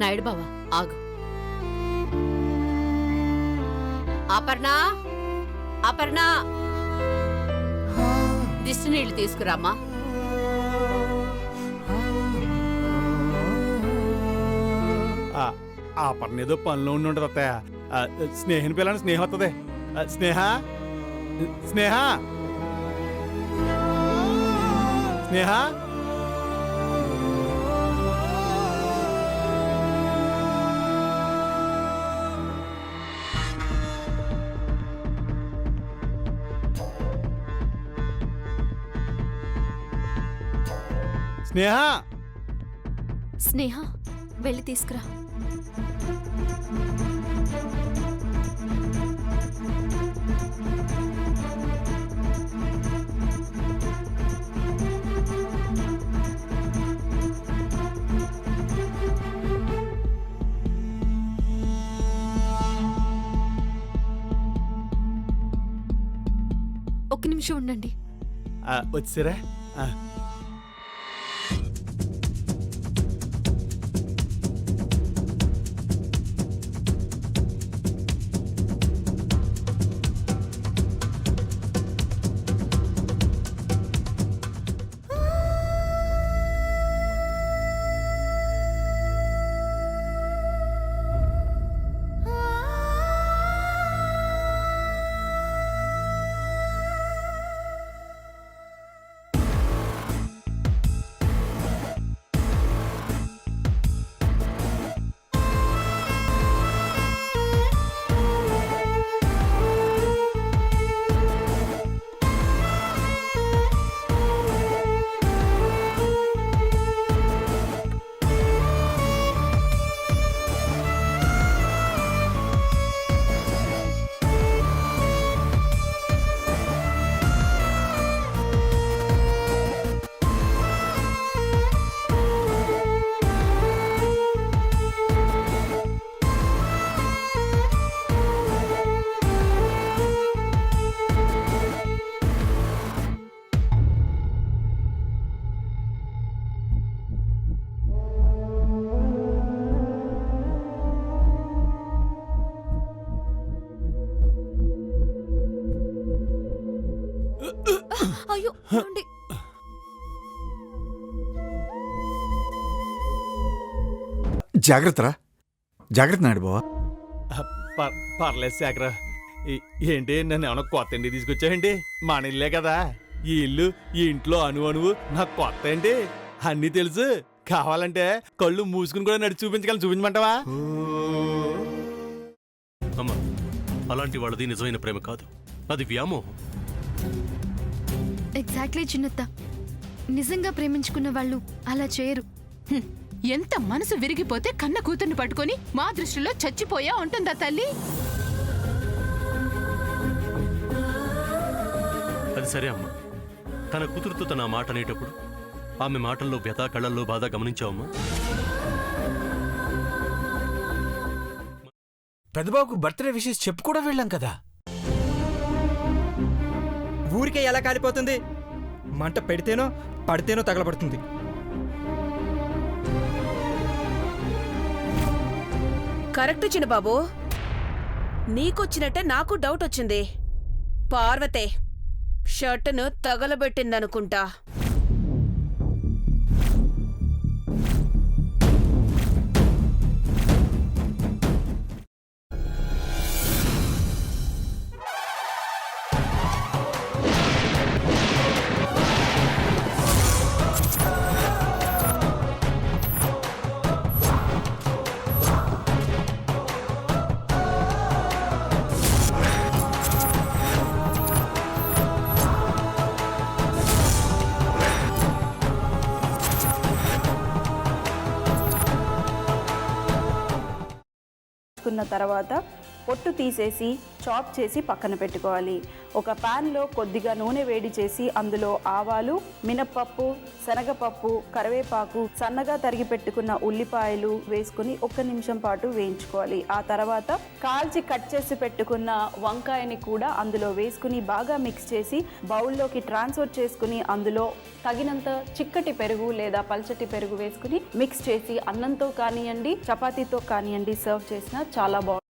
నాయుడు బావా ఆగు. అపర్ణ, అపర్ణ, దిష్టి నీళ్లు తీసుకురామ్మా. అపర్ణ ఏదో పనిలో ఉండి ఉంటుంది అత్తయ్య. స్నేహిని పిల్లని స్నేహం వస్తుంది. స్నేహ, స్నేహ, స్నేహ. స్నేహ, స్నేహ వెళ్ళి తీసుకురా. ఒక్క నిమిషం ఉండండి. వచ్చారా? అయ్యో జాగ్రత్తరా, జాగ్రత్త నాయుడు బావా. పర్లేదు శేఖర. ఏంటి నన్ను ఏమన్నా కొత్త ఇంటికి తీసుకొచ్చాయండి? మన ఇల్లే కదా ఈ ఇల్లు. ఈ ఇంట్లో అణువు నాకు కొత్త ఏంటి? అన్నీ తెలుసు. కావాలంటే కళ్ళు మూసుకుని కూడా నడిచి చూపించగలను. చూపించమంటావా? అమ్మా, అలాంటి వాళ్ళది నిజమైన ప్రేమ కాదు, అది వ్యామోహం. ఎగ్జాక్ట్లీ చిన్నత్త. నిజంగా ప్రేమించుకున్న వాళ్ళు అలా చేయరు. ఎంత మనసు విరిగిపోతే కన్న కూతుర్ని పట్టుకొని మా దృష్టిలో చచ్చిపోయా ఉంటుందా తల్లి? అది సరే అమ్మా, తన కూతురుతో తన మాట అనేటప్పుడు ఆమె మాటల్లో వ్యథ, కళ్ళల్లో బాధ గమనించావమ్మా? పెద్దబాబుకు బర్త్డే విషెస్ చెప్పు కూడా వెళ్ళాం కదా. ఊరికే ఎలా కాలిపోతుంది? మంట పెడితేనో పడితేనో తగలబడుతుంది. కరెక్ట్ చిన్నబాబు, నీకొచ్చినట్టే నాకు డౌట్ వచ్చింది. పార్వతే షర్టును తగలబెట్టిందనుకుంటా. తర్వాత పొట్టు తీసేసి చాప్ చేసి పక్కన పెట్టుకోవాలి. ఒక ప్యాన్లో కొద్దిగా నూనె వేడి చేసి అందులో ఆవాలు, మినప్పప్పు, శనగపప్పు, కరివేపాకు, సన్నగా తరిగి పెట్టుకున్న ఉల్లిపాయలు వేసుకుని 1 నిమిషం పాటు వేయించుకోవాలి. ఆ తర్వాత కాల్చి కట్ చేసి పెట్టుకున్న వంకాయని కూడా అందులో వేసుకుని బాగా మిక్స్ చేసి బౌల్లోకి ట్రాన్స్ఫర్ చేసుకుని అందులో తగినంత చిక్కటి పెరుగు లేదా పల్చటి పెరుగు వేసుకుని మిక్స్ చేసి అన్నంతో కానివ్వండి, చపాతీతో కానివ్వండి సర్వ్ చేసినా చాలా బాగుంటుంది.